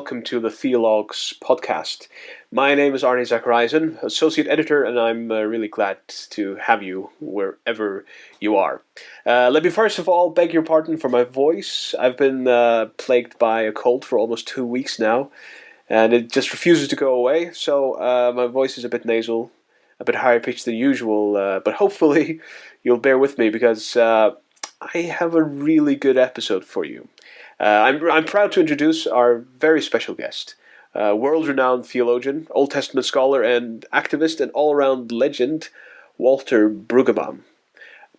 welcome to the Theologues podcast. My name is Arni Zacharissen, Associate Editor, and I'm really glad to have you wherever you are. Let me first of all beg your pardon for my voice. I've been plagued by a cold for almost 2 weeks now, and it just refuses to go away, so my voice is a bit nasal, a bit higher pitched than usual, but hopefully you'll bear with me because I have a really good episode for you. I'm proud to introduce our very special guest, world-renowned theologian, Old Testament scholar, and activist and all-around legend, Walter Brueggemann.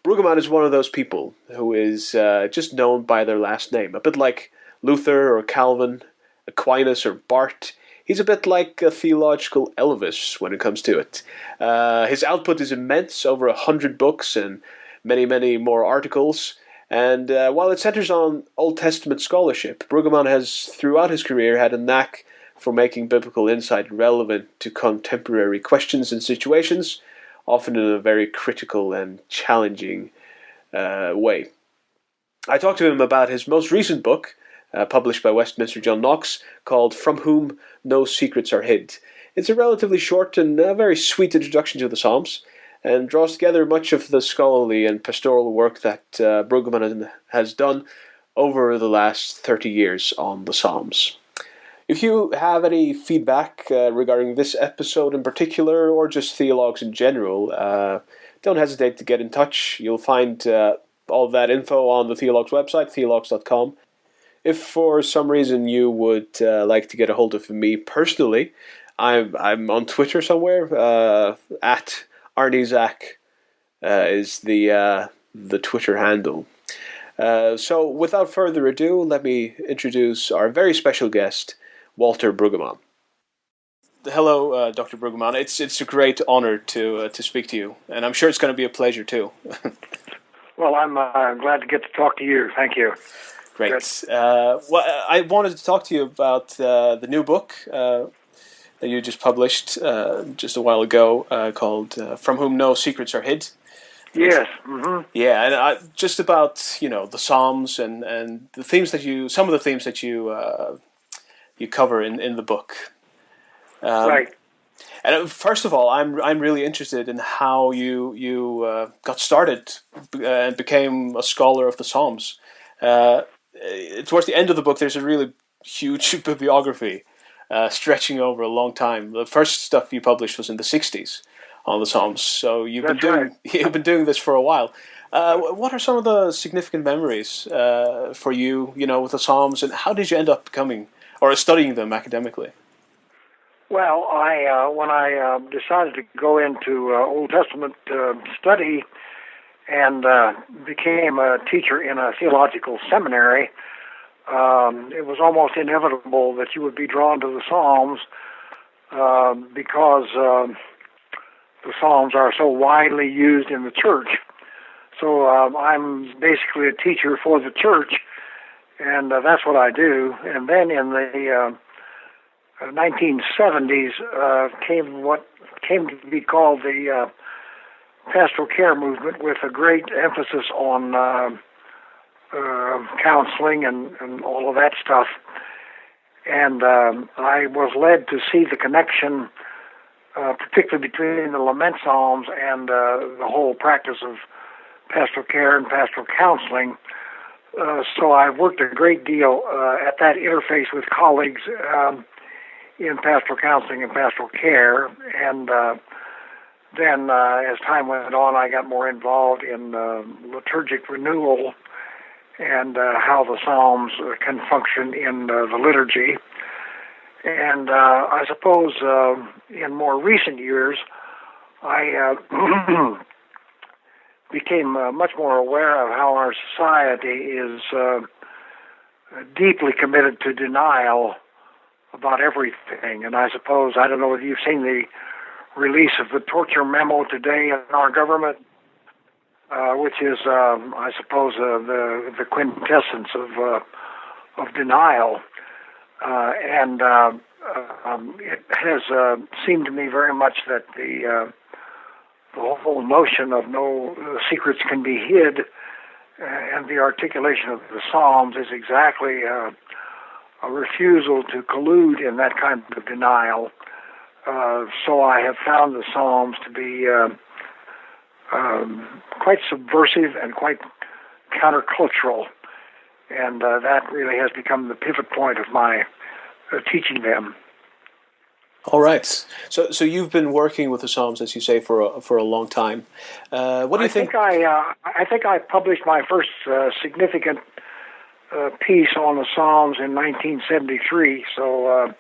Brueggemann is one of those people who is just known by their last name, a bit like Luther or Calvin, Aquinas or Barth. He's a bit like a theological Elvis when it comes to it. His output is immense, over 100 books and many, many more articles. And while it centers on Old Testament scholarship, Brueggemann has, throughout his career, had a knack for making biblical insight relevant to contemporary questions and situations, often in a very critical and challenging way. I talked to him about his most recent book, published by Westminster John Knox, called From Whom No Secrets Are Hid. It's a relatively short and very sweet introduction to the Psalms, and draws together much of the scholarly and pastoral work that Brueggemann has done over the last 30 years on the Psalms. If you have any feedback regarding this episode in particular, or just Theologues in general, don't hesitate to get in touch. You'll find all of that info on the Theologues website, theologues.com. If for some reason you would like to get a hold of me personally, I'm on Twitter somewhere, at Arni Zach is the Twitter handle. So without further ado, let me introduce our very special guest, Walter Brueggemann. Hello, Dr. Brueggemann. It's a great honor to speak to you, and I'm sure it's going to be a pleasure too. Well, I'm glad to get to talk to you. Thank you. Great. Well, I wanted to talk to you about the new book that you just published just a while ago, called "From Whom No Secrets Are Hid." Yes. Mm-hmm. Yeah, and just about the Psalms and the themes that some of the themes that you cover in the book. Right. And first of all, I'm really interested in how you got started and became a scholar of the Psalms. Towards the end of the book, there's a really huge bibliography. Stretching over a long time. The first stuff you published was in the 60s on the Psalms, so you've been doing this for a while. What are some of the significant memories for you, with the Psalms, and how did you end up becoming or studying them academically? Well, when I decided to go into Old Testament study and became a teacher in a theological seminary, it was almost inevitable that you would be drawn to the Psalms because the Psalms are so widely used in the church. So I'm basically a teacher for the church, and that's what I do. And then in the 1970s came what came to be called the pastoral care movement, with a great emphasis on counseling and all of that stuff. And I was led to see the connection, particularly between the Lament Psalms and the whole practice of pastoral care and pastoral counseling. So I worked a great deal at that interface with colleagues in pastoral counseling and pastoral care. And then as time went on, I got more involved in liturgic renewal and how the Psalms can function in the liturgy. And I suppose in more recent years, I became much more aware of how our society is deeply committed to denial about everything. And I suppose, I don't know if you've seen the release of the torture memo today in our government, which is, I suppose, the quintessence of denial. And it has seemed to me very much that the whole notion of no secrets can be hid and the articulation of the Psalms is exactly a refusal to collude in that kind of denial. So I have found the Psalms to be quite subversive and quite countercultural, and that really has become the pivot point of my teaching them. All right. So you've been working with the Psalms, as you say, for a long time. What do you think? I think I published my first significant piece on the Psalms in 1973. So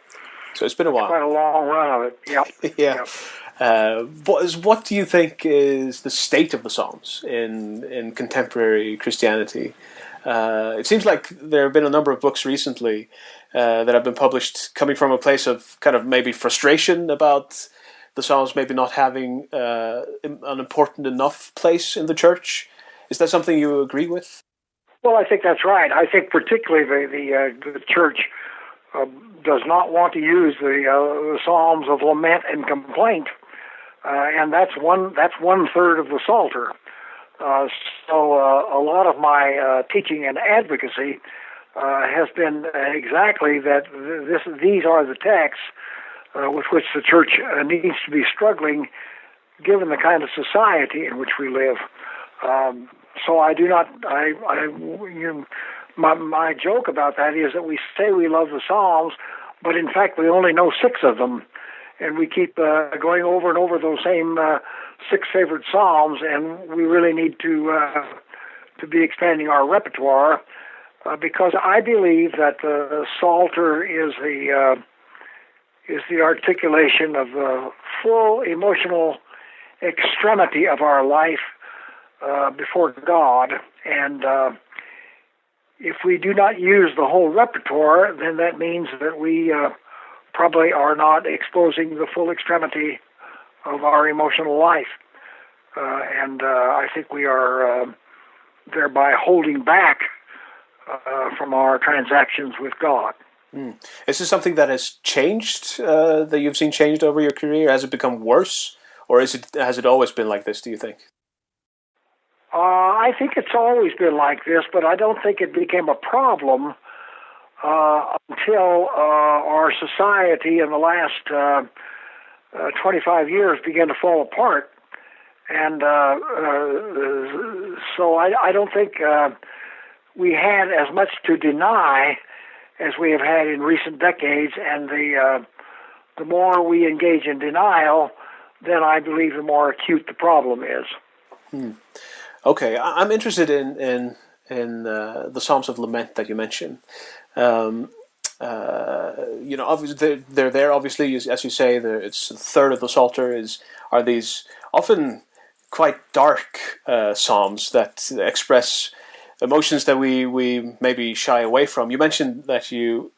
it's been a while. Quite a long run of it. Yep. Yeah. Yep. What do you think is the state of the Psalms in contemporary Christianity? It seems like there have been a number of books recently that have been published coming from a place of kind of maybe frustration about the Psalms maybe not having an important enough place in the church. Is that something you agree with? Well, I think that's right. I think particularly the church does not want to use the Psalms of lament and complaint, and that's one third of the Psalter. So a lot of my teaching and advocacy has been exactly that. These are the texts with which the church needs to be struggling, given the kind of society in which we live. So I do not. My joke about that is that we say we love the Psalms, but in fact we only know 6 of them, and we keep going over and over those same 6 favorite Psalms, and we really need to be expanding our repertoire, because I believe that the Psalter is the articulation of the full emotional extremity of our life before God, and if we do not use the whole repertoire, then that means that we probably are not exposing the full extremity of our emotional life. And I think we are thereby holding back from our transactions with God. Is this something that has changed, that you've seen changed over your career? Has it become worse? Or has it always been like this, do you think? I think it's always been like this, but I don't think it became a problem until our society in the last 25 years began to fall apart. And so I don't think we had as much to deny as we have had in recent decades, and the more we engage in denial, then I believe the more acute the problem is. Okay, I'm interested in the Psalms of Lament that you mentioned. Obviously they're there. Obviously, as you say, it's a third of the Psalter are these often quite dark psalms that express emotions that we maybe shy away from. You mentioned that you've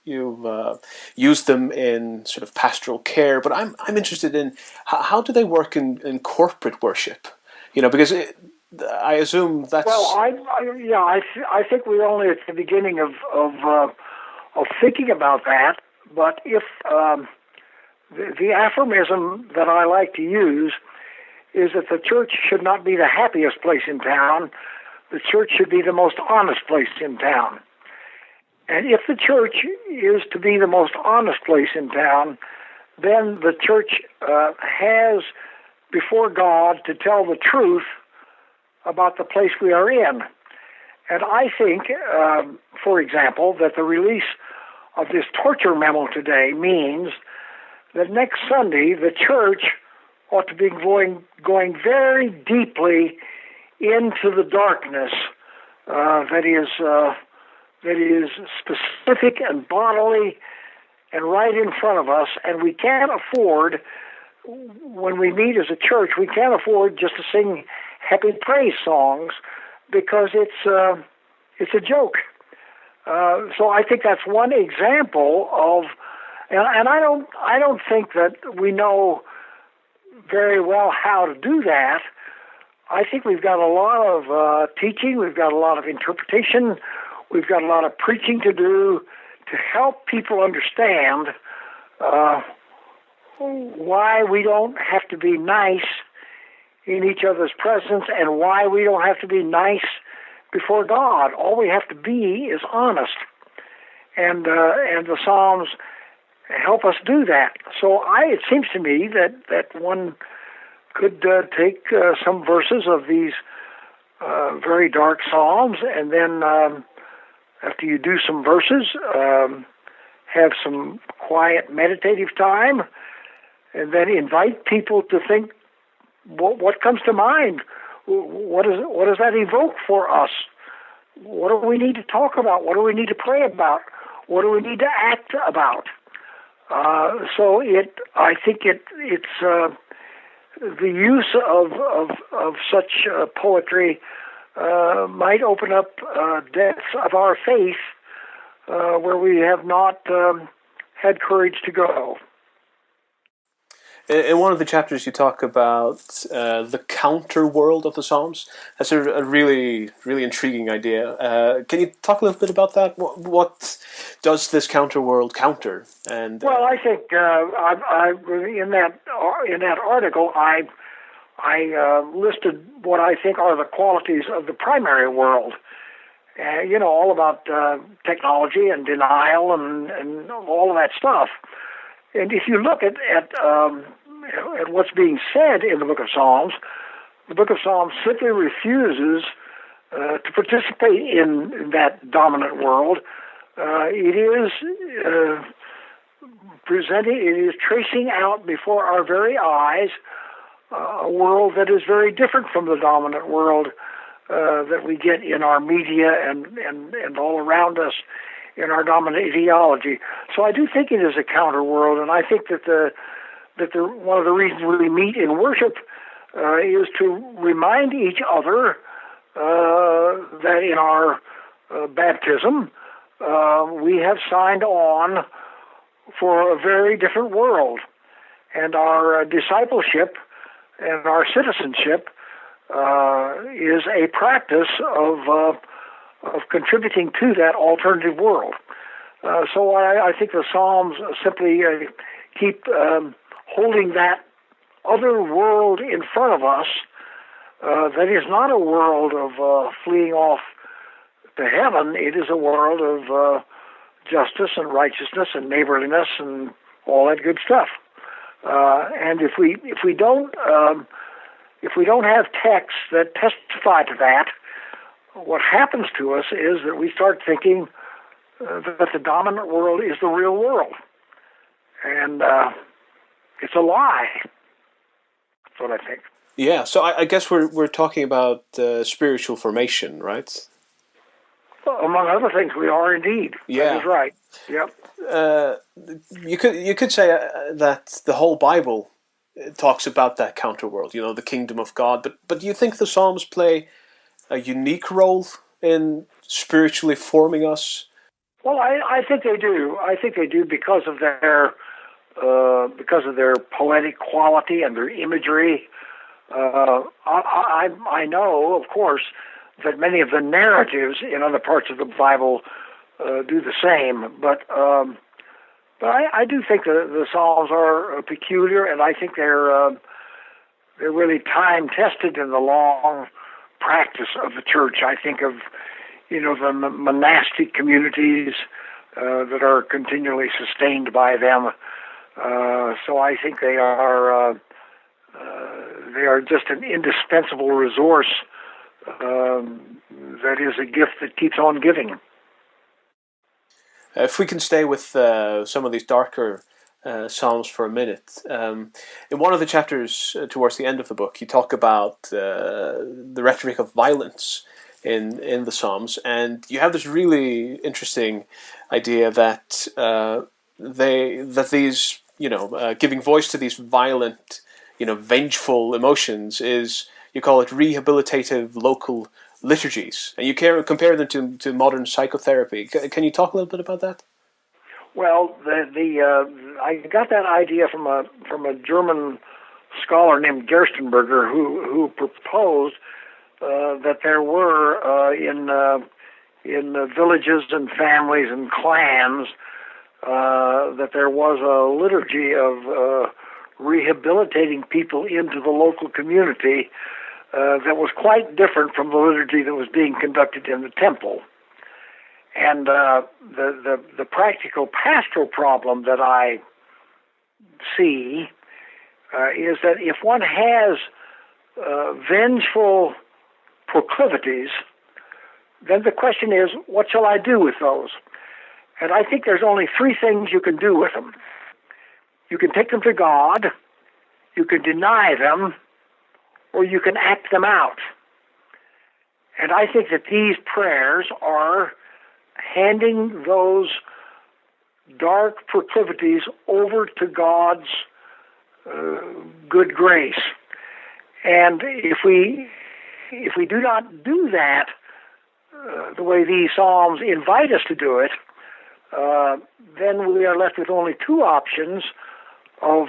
used them in sort of pastoral care, but I'm interested in how do they work in corporate worship? Because I assume that's... Well, I think we're only at the beginning of thinking about that. But if the aphorism that I like to use is that the church should not be the happiest place in town. The church should be the most honest place in town. And if the church is to be the most honest place in town, then the church has before God to tell the truth about the place we are in. And I think, for example, that the release of this torture memo today means that next Sunday the church ought to be going very deeply into the darkness that is specific and bodily and right in front of us, and we can't afford, when we meet as a church, we can't afford just to sing happy praise songs because it's a joke. So I think that's one example of, and I don't think that we know very well how to do that. I think we've got a lot of teaching, we've got a lot of interpretation, we've got a lot of preaching to do to help people understand why we don't have to be nice in each other's presence and why we don't have to be nice before God. All we have to be is honest. and the Psalms help us do that. So it seems to me that one could take some verses of these very dark Psalms, and then after you do some verses, have some quiet meditative time, and then invite people to think, what comes to mind? What does that evoke for us? What do we need to talk about? What do we need to pray about? What do we need to act about? So I think it's the use of such poetry might open up depths of our faith where we have not had courage to go. In one of the chapters, you talk about the counterworld of the Psalms. That's a really, really intriguing idea. Can you talk a little bit about that? What does this counterworld counter? And well, I think in that article, I listed what I think are the qualities of the primary world. All about technology and denial and all of that stuff. And if you look at what's being said in the Book of Psalms, the Book of Psalms simply refuses to participate in that dominant world. It is tracing out before our very eyes a world that is very different from the dominant world that we get in our media and all around us in our dominant ideology. So I do think it is a counter world, and I think that one of the reasons we meet in worship is to remind each other that in our baptism we have signed on for a very different world, and our discipleship and our citizenship is a practice of contributing to that alternative world. So I think the Psalms simply keep holding that other world in front of us that is not a world of fleeing off to heaven. It is a world of justice and righteousness and neighborliness and all that good stuff. And if we don't have texts that testify to that, what happens to us is that we start thinking that the dominant world is the real world. And it's a lie. That's what I think. Yeah, so I guess we're talking about spiritual formation, right? Well, among other things, we are indeed. Yeah. That is right. Yep. You could say that the whole Bible talks about that counterworld, the kingdom of God. But do you think the Psalms play a unique role in spiritually forming us? Well, I think they do. I think they do because of their poetic quality and their imagery. I know, of course, that many of the narratives in other parts of the Bible do the same, but I do think the Psalms are peculiar, and I think they're really time tested in the long practice of the church. I think of the monastic communities that are continually sustained by them. So I think they are just an indispensable resource that is a gift that keeps on giving. If we can stay with some of these darker Psalms for a minute, in one of the chapters towards the end of the book, you talk about the rhetoric of violence in the Psalms, and you have this really interesting idea that these giving voice to these violent, vengeful emotions is, you call it, rehabilitative local liturgies, and you compare them to modern psychotherapy. Can you talk a little bit about that? Well, I got that idea from a German scholar named Gerstenberger who proposed that there were in villages and families and clans that there was a liturgy of rehabilitating people into the local community that was quite different from the liturgy that was being conducted in the temple. And the practical pastoral problem that I see is that if one has vengeful proclivities, then the question is, what shall I do with those? And I think there's only three things you can do with them. You can take them to God, you can deny them, or you can act them out. And I think that these prayers are handing those dark proclivities over to God's good grace. And if we do not do that the way these Psalms invite us to do it, then we are left with only two options of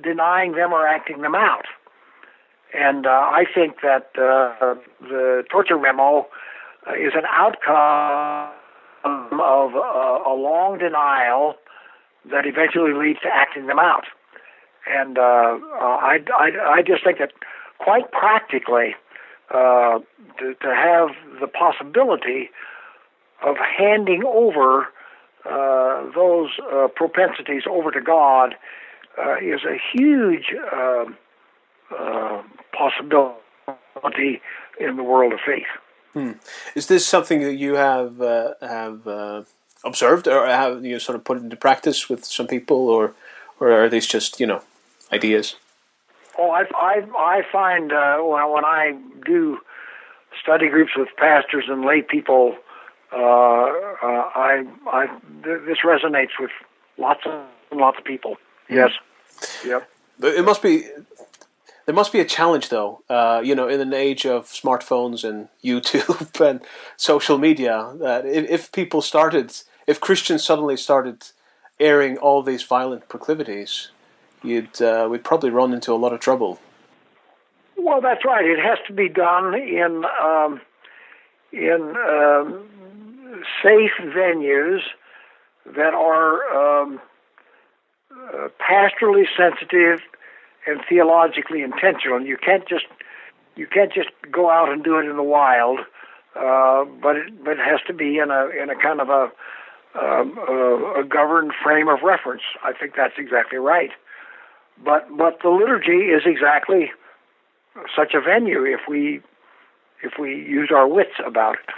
denying them or acting them out. And I think that the torture memo is an outcome of a long denial that eventually leads to acting them out. And I just think that quite practically, to have the possibility of handing over those propensities over to God is a huge possibility in the world of faith. Is this something that you have observed, or have you sort of put into practice with some people, or are these just ideas? Oh, I find when I do study groups with pastors and lay people, this resonates with lots and lots of people. Yes. Yep. But there must be a challenge, though. In an age of smartphones and YouTube and social media, that if Christians suddenly started airing all these violent proclivities, we'd probably run into a lot of trouble. Well, that's right. It has to be done in safe venues that are pastorally sensitive and theologically intentional. You can't just go out and do it in the wild, but it has to be in a kind of a governed frame of reference. I think that's exactly right. But the liturgy is exactly such a venue if we use our wits about it.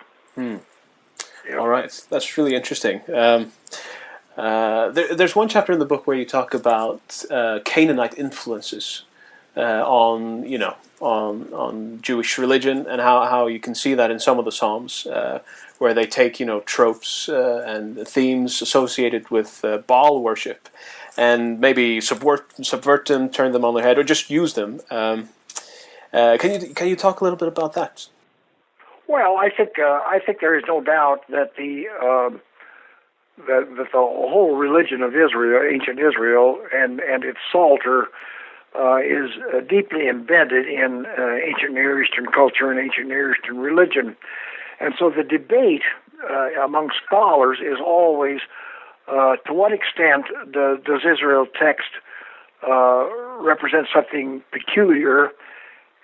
Yep. All right, that's really interesting. There's one chapter in the book where you talk about Canaanite influences on Jewish religion, and how you can see that in some of the Psalms, where they take tropes and themes associated with Baal worship, and maybe subvert them, turn them on their head, or just use them. Can you talk a little bit about that? Well, I think there is no doubt that the whole religion of Israel, ancient Israel, and its Psalter is deeply embedded in ancient Near Eastern culture and ancient Near Eastern religion. And so the debate among scholars is always to what extent does Israel's text represent something peculiar,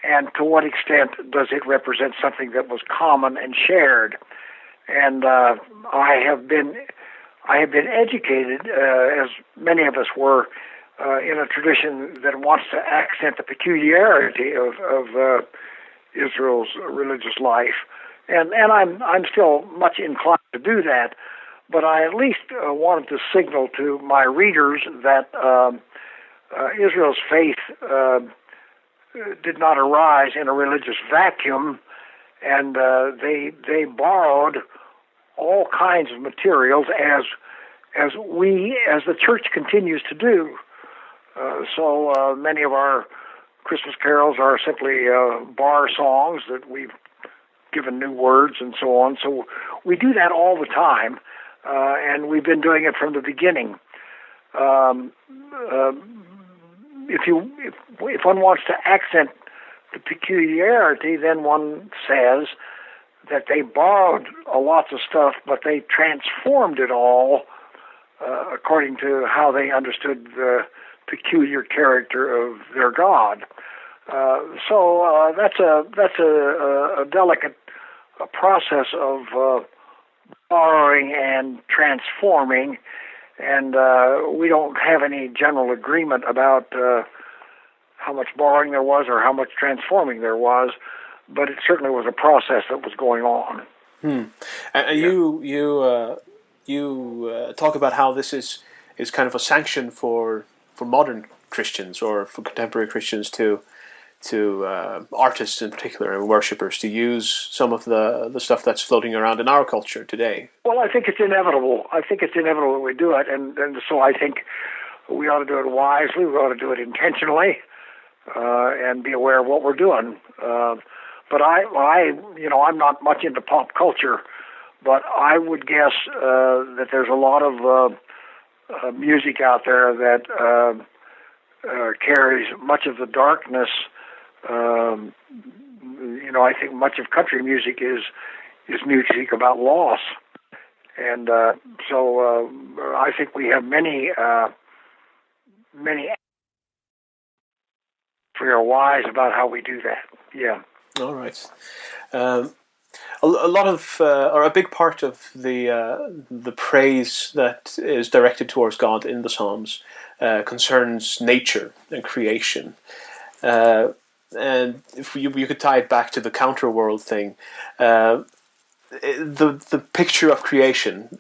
and to what extent does it represent something that was common and shared. And I have been educated, as many of us were, in a tradition that wants to accent the peculiarity of Israel's religious life, and I'm still much inclined to do that. But I at least wanted to signal to my readers that Israel's faith did not arise in a religious vacuum, and they borrowed all kinds of materials as the church continues to do. So many of our Christmas carols are simply bar songs that we've given new words and so on. So we do that all the time, and we've been doing it from the beginning. If one wants to accent the peculiarity, then one says that they borrowed lots of stuff, but they transformed it all according to how they understood the peculiar character of their God. So that's a delicate process of borrowing and transforming, and we don't have any general agreement about how much borrowing there was or how much transforming there was, but it certainly was a process that was going on. And you talk about how this is kind of a sanction for modern Christians or for contemporary Christians to artists in particular and worshippers to use some of the stuff that's floating around in our culture today. Well, I think it's inevitable. I think it's inevitable that we do it, and so I think we ought to do it wisely. We ought to do it intentionally, and be aware of what we're doing. But I'm not much into pop culture, but I would guess that there's a lot of music out there that carries much of the darkness. I think much of country music is music about loss, and so I think we have many. We are wise about how we do that. Yeah. All right. A lot of, or a big part of the praise that is directed towards God in the Psalms concerns nature and creation. And if you could tie it back to the counterworld thing, the picture of creation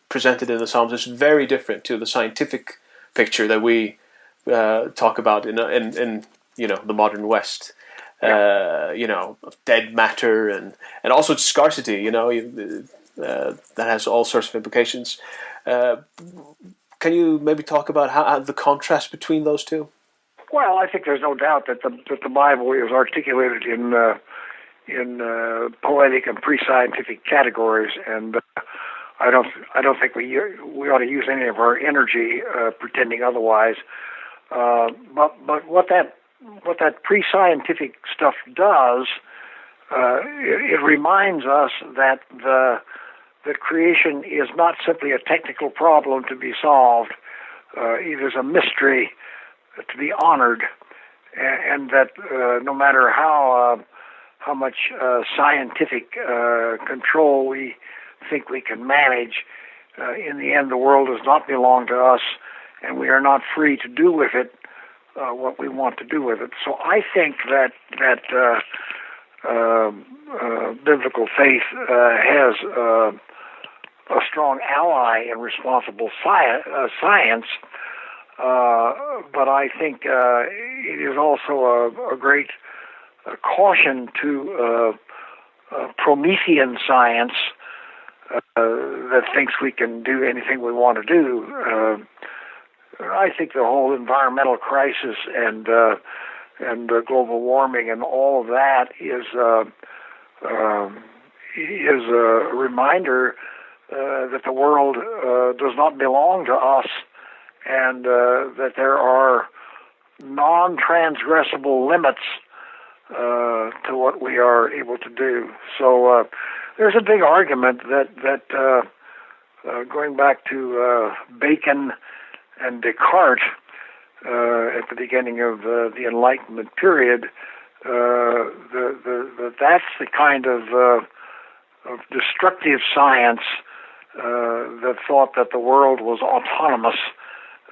presented in the Psalms is very different to the scientific picture that we talk about in the modern West. Dead matter and also scarcity. That has all sorts of implications. Can you maybe talk about how the contrast between those two? Well, I think there's no doubt that the Bible is articulated in poetic and pre-scientific categories, and I don't think we ought to use any of our energy pretending otherwise. But what that pre-scientific stuff does, it reminds us that creation is not simply a technical problem to be solved. It is a mystery to be honored, and that no matter how much scientific control we think we can manage, in the end the world does not belong to us, and we are not free to do with it what we want to do with it. So I think that biblical faith has a strong ally in responsible science, but I think it is also a great caution to Promethean science that thinks we can do anything we want to do. I think the whole environmental crisis and global warming and all of that is a reminder that the world does not belong to us, and that there are non-transgressible limits to what we are able to do. So there's a big argument that going back to Bacon and Descartes at the beginning of the Enlightenment period, that's the kind of destructive science that thought that the world was autonomous,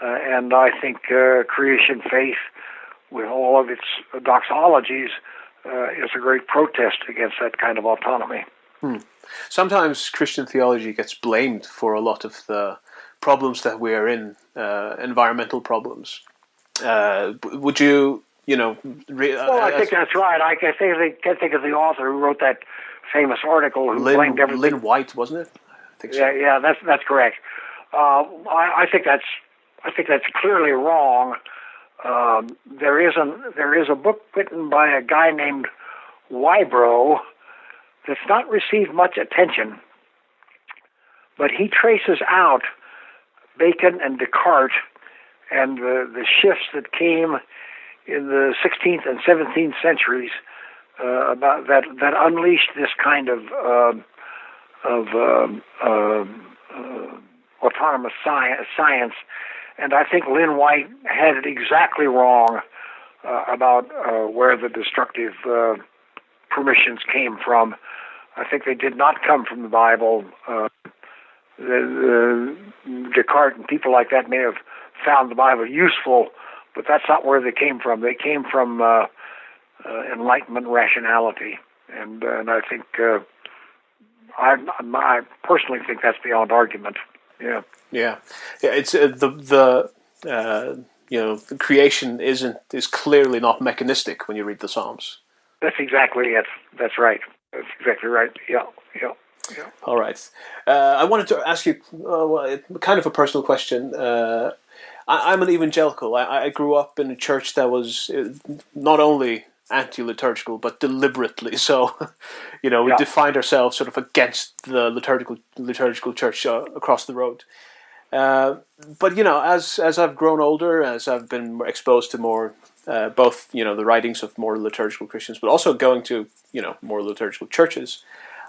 and I think creation faith, with all of its doxologies, is a great protest against that kind of autonomy. Sometimes Christian theology gets blamed for a lot of the problems that we are in, environmental problems. Would you, Well, I think that's right. I can't think of the author who wrote that famous article who blamed everything. Lynn White, wasn't it? I think so. Yeah, that's correct. I think that's clearly wrong. There is a book written by a guy named Wybrow that's not received much attention, but he traces out Bacon and Descartes and the shifts that came in the 16th and 17th centuries about that unleashed this kind of autonomous science. And I think Lynn White had it exactly wrong about where the destructive permissions came from. I think they did not come from the Bible. Descartes and people like that may have found the Bible useful, but that's not where they came from. They came from Enlightenment rationality, and I think I personally think that's beyond argument. Yeah. It's the creation is clearly not mechanistic when you read the Psalms. That's exactly it. That's right. That's exactly right. Yeah. All right. I wanted to ask you kind of a personal question. I'm an evangelical. I grew up in a church that was not only anti-liturgical, but deliberately so. We defined ourselves sort of against the liturgical church across the road. But as I've grown older, as I've been exposed to more both the writings of more liturgical Christians, but also going to more liturgical churches,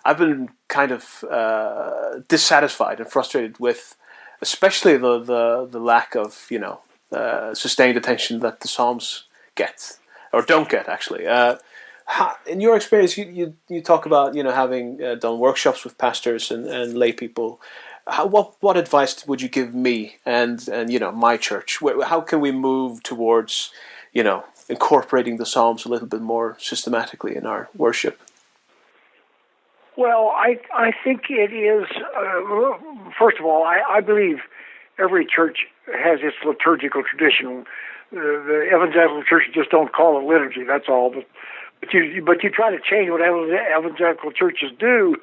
I've been kind of dissatisfied and frustrated with, especially the lack of sustained attention that the Psalms get or don't get actually. In your experience, you talk about having done workshops with pastors and lay people. What advice would you give me and my church? How can we move towards incorporating the Psalms a little bit more systematically in our worship? Well, I think it is. First of all, I believe every church has its liturgical tradition. The evangelical churches just don't call it liturgy. That's all. But you try to change what evangelical churches do,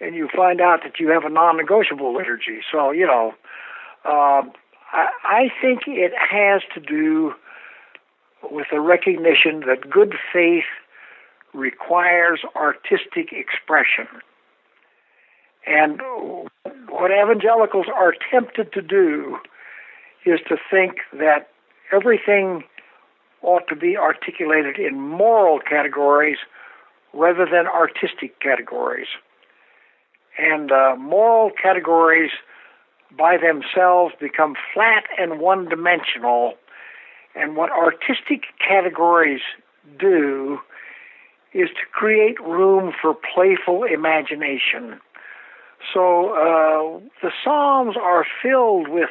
and you find out that you have a non-negotiable liturgy. So I think it has to do with a recognition that good faith requires artistic expression. And what evangelicals are tempted to do is to think that everything ought to be articulated in moral categories rather than artistic categories. And moral categories by themselves become flat and one-dimensional. And what artistic categories do is to create room for playful imagination. So the Psalms are filled with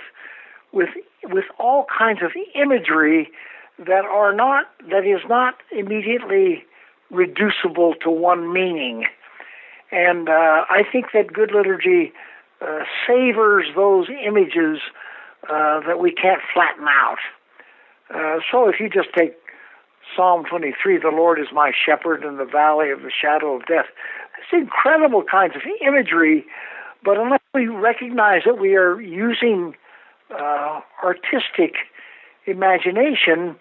all kinds of imagery that is not immediately reducible to one meaning. And I think that good liturgy savors those images that we can't flatten out. So if you just take Psalm 23, the Lord is my shepherd in the valley of the shadow of death, it's incredible kinds of imagery, but unless we recognize that we are using artistic imagination,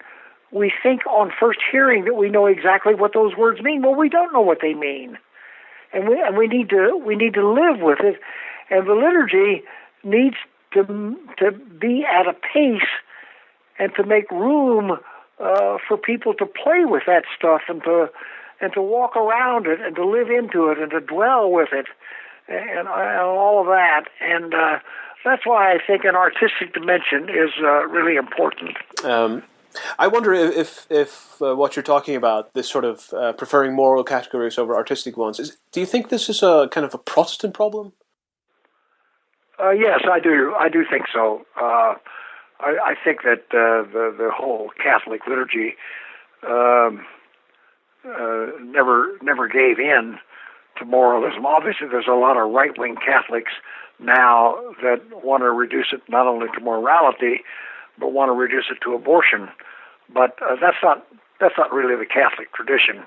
we think on first hearing that we know exactly what those words mean. Well, we don't know what they mean, and we need to live with it. And the liturgy needs to be at a pace and to make room for people to play with that stuff and to walk around it and to live into it and to dwell with it and all of that. And that's why I think an artistic dimension is really important. I wonder if what you're talking about, this sort of preferring moral categories over artistic ones, do you think this is a kind of a Protestant problem? Yes, I do. I do think so. I think that the whole Catholic liturgy never gave in to moralism. Obviously, there's a lot of right-wing Catholics now that want to reduce it not only to morality, but want to reduce it to abortion. But that's not really the Catholic tradition,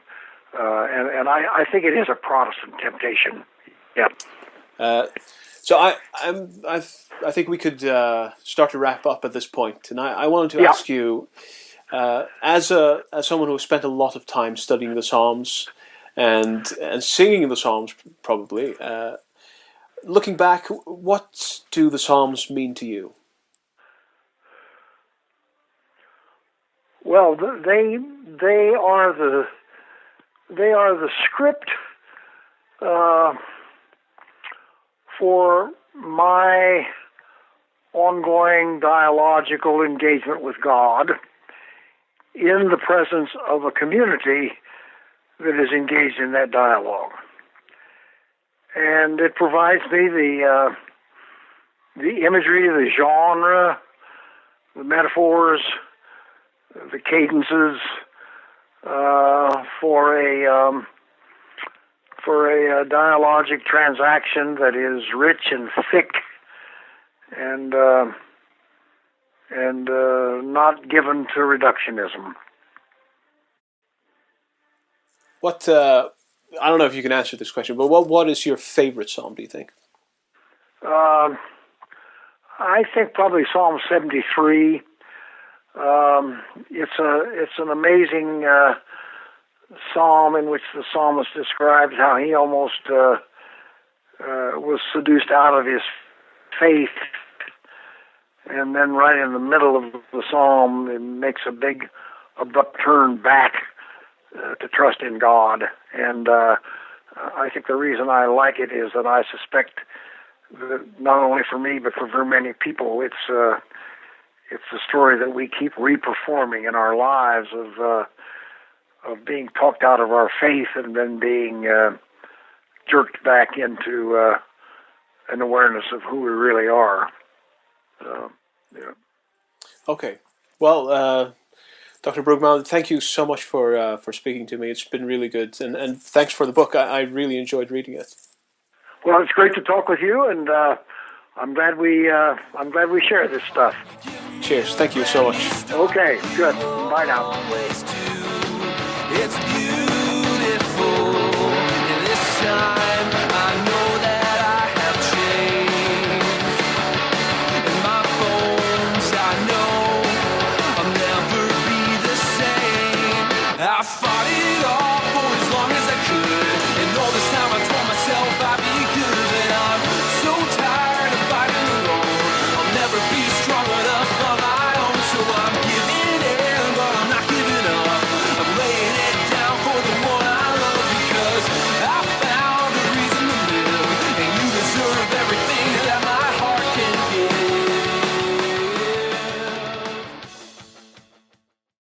and I think it is a Protestant temptation. Yeah. So I think we could start to wrap up at this point, and I wanted to ask you, as someone who has spent a lot of time studying the Psalms and singing the Psalms, probably, looking back, what do the Psalms mean to you? Well, they are the script for my ongoing dialogical engagement with God in the presence of a community that is engaged in that dialogue. and it provides me the imagery, the genre, the metaphors, the cadences for a dialogic transaction that is rich and thick and not given to reductionism. What I don't know if you can answer this question, but what is your favorite psalm, do you think? I think probably Psalm 73. It's an amazing psalm in which the psalmist describes how he almost was seduced out of his faith, and then right in the middle of the psalm, it makes a big abrupt turn back to trust in God. And I think the reason I like it is that I suspect that not only for me but for very many people, it's a story that we keep reperforming in our lives of being talked out of our faith and then being jerked back into an awareness of who we really are. Yeah. Okay. Well, Dr. Brueggemann, thank you so much for speaking to me. It's been really good, and thanks for the book. I really enjoyed reading it. Well, it's great to talk with you, and I'm glad we share this stuff. Cheers. Thank you so much. Okay, good. Bye now. It's beautiful.